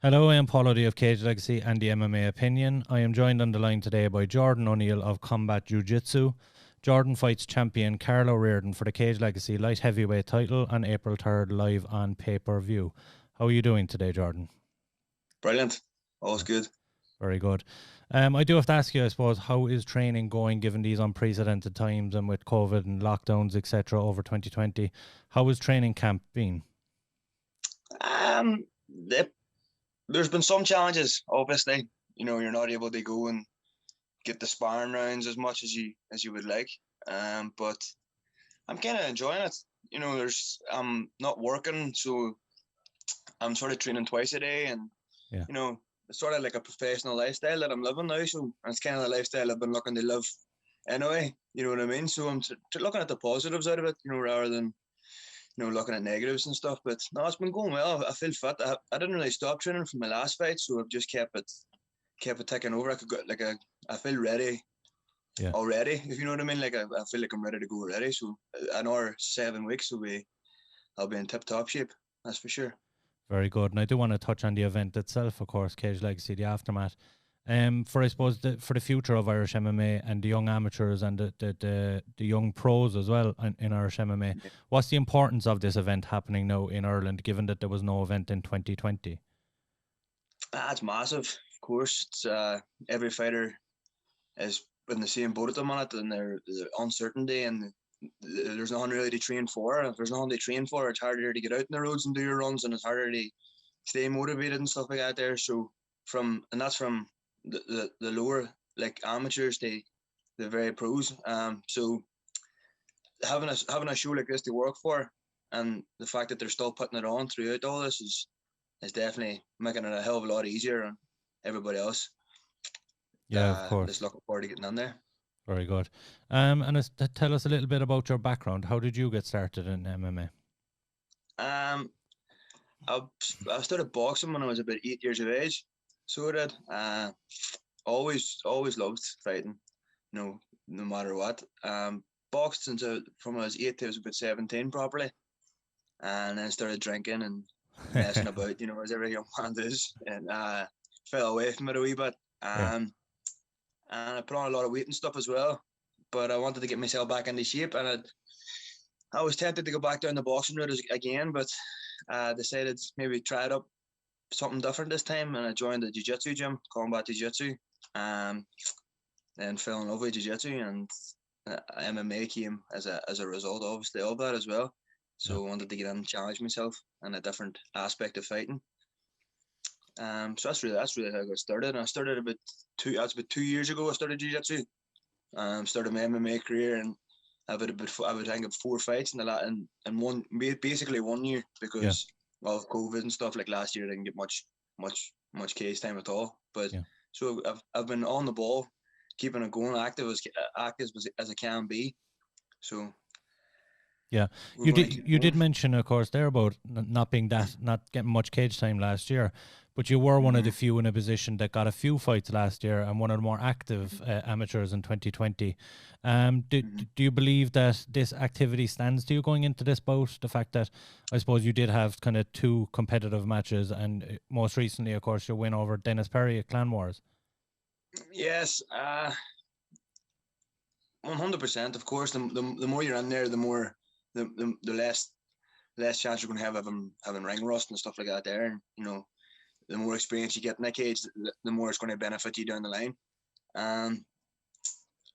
Hello, I am Paul O'D of Cage Legacy and the MMA Opinion. I am joined on the line today by Jordan O'Neill of Kombat Jiu-Jitsu. Jordan fights champion Karl Riordan for the Cage Legacy light heavyweight title on April 3rd live on pay-per-view. How are you doing today, Jordan? Brilliant. All's good. Very good. I do have to ask you, I suppose, how is training going given these unprecedented times and with COVID and lockdowns, etc. over 2020? How has training camp been? There's been some challenges, obviously. You know, you're not able to go and get the sparring rounds as much as you would like. But I'm kind of enjoying it. You know, I'm not working, so I'm sort of training twice a day, and Yeah. you know, it's sort of like a professional lifestyle that I'm living now. So it's kind of the lifestyle I've been looking to live anyway. You know what I mean? So I'm looking at the positives out of it, you know, rather than looking at negatives and stuff. But no, it's been going well. I feel fit. I didn't really stop training from my last fight, so I've just kept it ticking over. I feel ready. Yeah. Already, if you know what I mean. Like I feel like I'm ready to go already. So another 7 weeks I'll be in tip top shape. That's for sure. Very good. And I do want to touch on the event itself, of course, Cage Legacy, the aftermath. For I suppose for the future of Irish MMA and the young amateurs and the young pros as well in Irish MMA, what's the importance of this event happening now in Ireland, given that there was no event in 2020? It's massive, of course. It's every fighter is in the same boat at the minute, and their uncertainty, and there's nothing really to train for. If there's nothing to train for, it's harder to get out in the roads and do your runs, and it's harder to stay motivated and stuff like that there. So that's from the lower, like, amateurs to the very pros. So having a show like this to work for, and the fact that they're still putting it on throughout all this is definitely making it a hell of a lot easier on everybody else. Yeah, of course. Just looking forward to getting in there. Very good. Tell us a little bit about your background. How did you get started in MMA? I started boxing when I was about 8 years of age. So I did. Always loved fighting. No matter what. Boxed from when I was 8 to I was about 17 properly, and then started drinking and messing about. You know, as every young man does, and fell away from it a wee bit. And I put on a lot of weight and stuff as well. But I wanted to get myself back into shape, and I was tempted to go back down the boxing route again, but I decided maybe try it up something different this time, and I joined the jiu-jitsu gym, Kombat Jiu-Jitsu, and fell in love with jiu-jitsu, and MMA came as a result, obviously, of that as well. So I wanted to get in and challenge myself in a different aspect of fighting. So that's really how I got started. And I started about 2 years ago. I started jiu-jitsu. Started my MMA career, and I would have 4 fights in basically 1 year because of COVID and stuff. Like last year, I didn't get much case time at all. But so I've been on the ball, keeping it going, active as I can be. So yeah, you did mention, of course, there about not getting much cage time last year, but you were one of the few in a position that got a few fights last year and one of the more active amateurs in 2020. Do you believe that this activity stands to you going into this bout? The fact that I suppose you did have kind of 2 competitive matches, and most recently, of course, your win over Dennis Perry at Clan Wars. Yes, 100%. Of course, the more you're in there, the more the less chance you're going to have having ring rust and stuff like that there. And, you know, the more experience you get in that cage, the more it's going to benefit you down the line.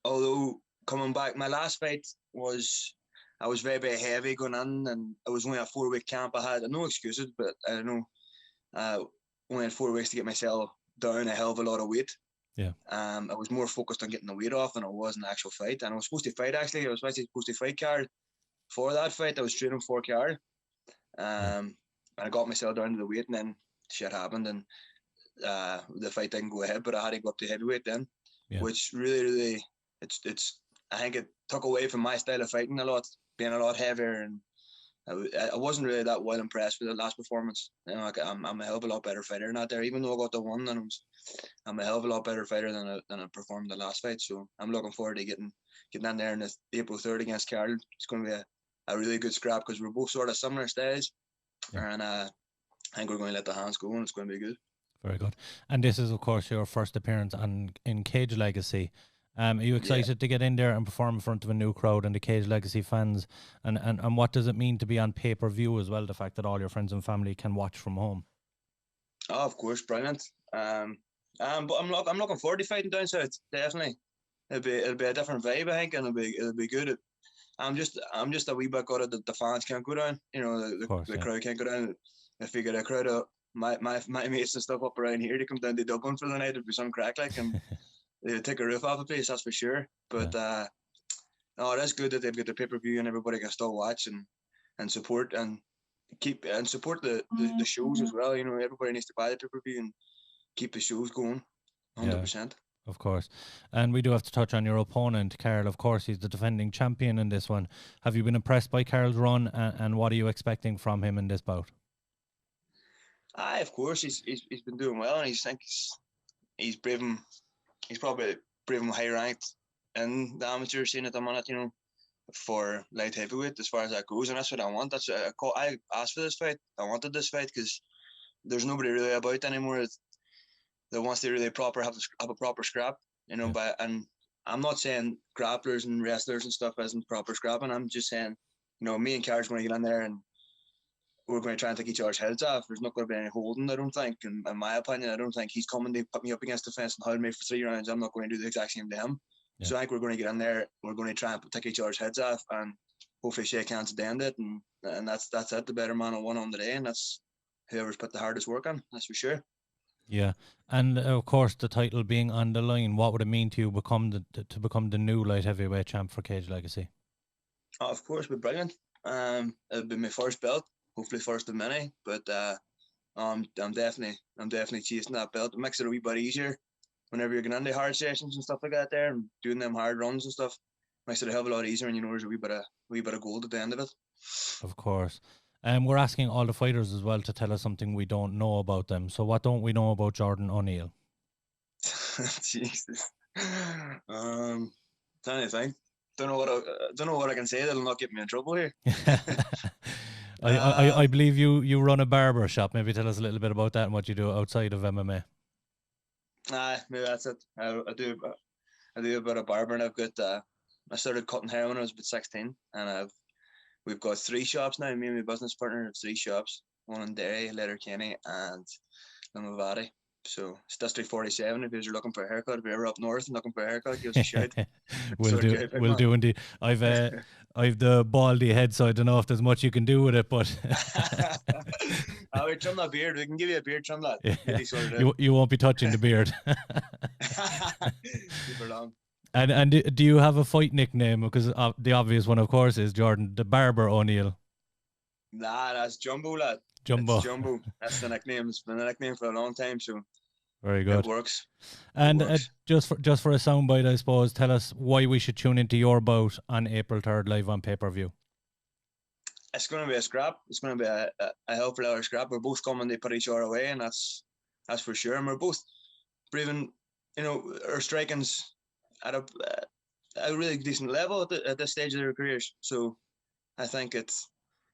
Although coming back, my last fight I was very, very heavy going in, and it was only a 4-week camp. I had no excuses, but I don't know, only had 4 weeks to get myself down a hell of a lot of weight. Yeah. I was more focused on getting the weight off than I was in the actual fight. And I was supposed to fight, actually. I was actually supposed to fight Karl. For that fight, I was training for Karl. And I got myself down to the weight, and then shit happened, and the fight didn't go ahead, but I had to go up to heavyweight then, which really, I think it took away from my style of fighting a lot, being a lot heavier, and I wasn't really that well impressed with the last performance. You know, I'm a hell of a lot better fighter than that there, even though I got the one, and I'm a hell of a lot better fighter than I performed the last fight. So I'm looking forward to getting in there on the April 3rd against Karl. It's going to be a really good scrap because we're both sort of similar styles, and I think we're going to let the hands go, and it's going to be good. Very good. And this is, of course, your first appearance in Cage Legacy. Are you excited to get in there and perform in front of a new crowd and the Cage Legacy fans? And what does it mean to be on pay-per-view as well, the fact that all your friends and family can watch from home? Oh, of course, brilliant. But I'm looking forward to fighting down south. Definitely, it'll be a different vibe, I think, and it'll be good. I'm just a wee bit gutted that the fans can't go down. You know, the crowd can't go down. If we get a crowd of my mates and stuff up around here to come down to Dublin for the night, it'd be some crack like, and they'd take a roof off the place, that's for sure. But no, it is good that they've got the pay-per-view and everybody can still watch and support and support the shows as well. You know, everybody needs to buy the pay-per-view and keep the shows going 100%. Of course. And we do have to touch on your opponent, Karl. Of course, he's the defending champion in this one. Have you been impressed by Karl's run, and what are you expecting from him in this bout? Of course, he's been doing well, and he's probably proven high ranked in the amateur scene at the minute, you know, for light heavyweight as far as that goes, and that's what I want. That's what I asked for this fight. I wanted this fight because there's nobody really about anymore that wants to really have a proper scrap, you know. And I'm not saying grapplers and wrestlers and stuff isn't proper scrapping. I'm just saying, you know, me and Karl's going to get in there and we're going to try and take each other's heads off. There's not going to be any holding, I don't think. In my opinion, I don't think he's coming to put me up against the fence and hold me for 3 rounds. I'm not going to do the exact same to him. Yeah. So I think we're going to get in there. We're going to try and take each other's heads off and hopefully shake hands at the end of it. And that's it. The better man will win on the day, and that's whoever's put the hardest work on. That's for sure. Yeah, and of course, the title being on the line, what would it mean to you to become the new light heavyweight champ for Cage Legacy? Oh, of course, it'd be brilliant. It'll be my first belt, hopefully first of many. But I'm definitely chasing that belt. It makes it a wee bit easier whenever you're getting into hard sessions and stuff like that there, and doing them hard runs and stuff. Makes it a hell of a lot easier, and you know there's a wee bit of gold at the end of it. Of course. We're asking all the fighters as well to tell us something we don't know about them. So what don't we know about Jordan O'Neill? Jesus. Trying to think. Don't know what I can say that'll not get me in trouble here. I believe you run a barber shop. Maybe tell us a little bit about that and what you do outside of MMA. Maybe that's it. I do a bit of barbering. I've got I started cutting hair when I was about 16, and we've got 3 shops now. Me and my business partner have 3 shops. One in Derry, Letterkenny, and Limavady. So it's District 47. If you're looking for a haircut, if you're ever up north and looking for a haircut, give us a shout. We'll do indeed. I've the baldy head, so I don't know if there's much you can do with it, but we trim that beard. We can give you a beard trim, lad. Yeah. You won't be touching the beard. Super long. And do you have a fight nickname? Because the obvious one, of course, is Jordan the Barber O'Neill. Nah, that's Jumbo, lad. Jumbo. That's Jumbo. That's the nickname. It's been a nickname for a long time, so very good. It works. And just for a soundbite, I suppose, tell us why we should tune into your bout on April 3rd live on pay-per-view. It's going to be a scrap. It's going to be a hell for a scrap. We're both coming to put each other away, and that's for sure. And we're both proving, you know, our striking's at a really decent level at this stage of their careers. So I think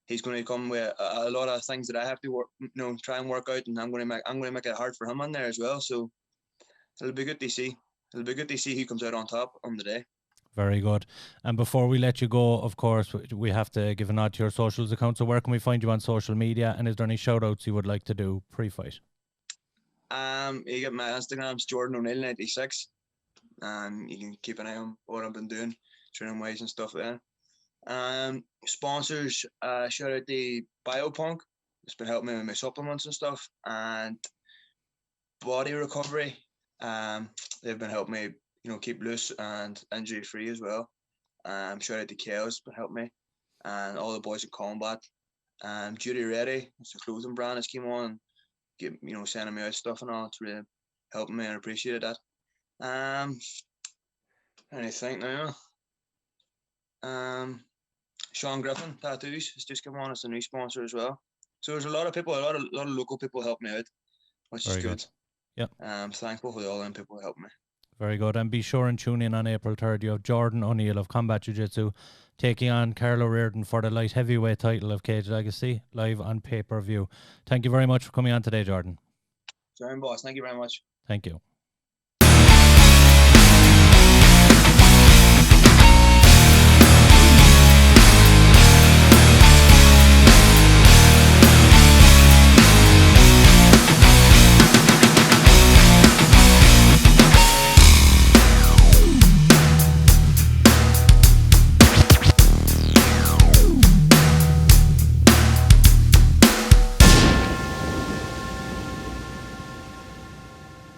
he's going to come with a lot of things that I have to work, you know, try and work out, and I'm going to make it hard for him on there as well. So it'll be good to see. It'll be good to see who comes out on top on the day. Very good. And before we let you go, of course, we have to give a nod to your socials account. So where can we find you on social media? And is there any shout outs you would like to do pre-fight? You get my Instagram's Jordan O'Neill 96. You can keep an eye on what I've been doing, training wise and stuff there. Sponsors, shout out to Biopunk. It's been helping me with my supplements and stuff, and Body Recovery. They've been helping me, you know, keep loose and injury free as well. Shout out to Kale's been helping me, and all the boys at Kombat. Duty Ready, it's a clothing brand that's came on, sending me out stuff and all. It's really helping me, and I appreciated that. Anything now? Sean Griffin Tattoos has just come on as a new sponsor as well. So there's a lot of people, a lot of local people help me out, which is good. Yeah. Thankful for all them people who help me. Very good. And be sure and tune in on April 3rd. You have Jordan O'Neill of Combat Jiu-Jitsu taking on Karl Riordan for the light heavyweight title of Cage Legacy live on pay-per-view. Thank you very much for coming on today, Jordan. Sorry, boss. Thank you very much. Thank you.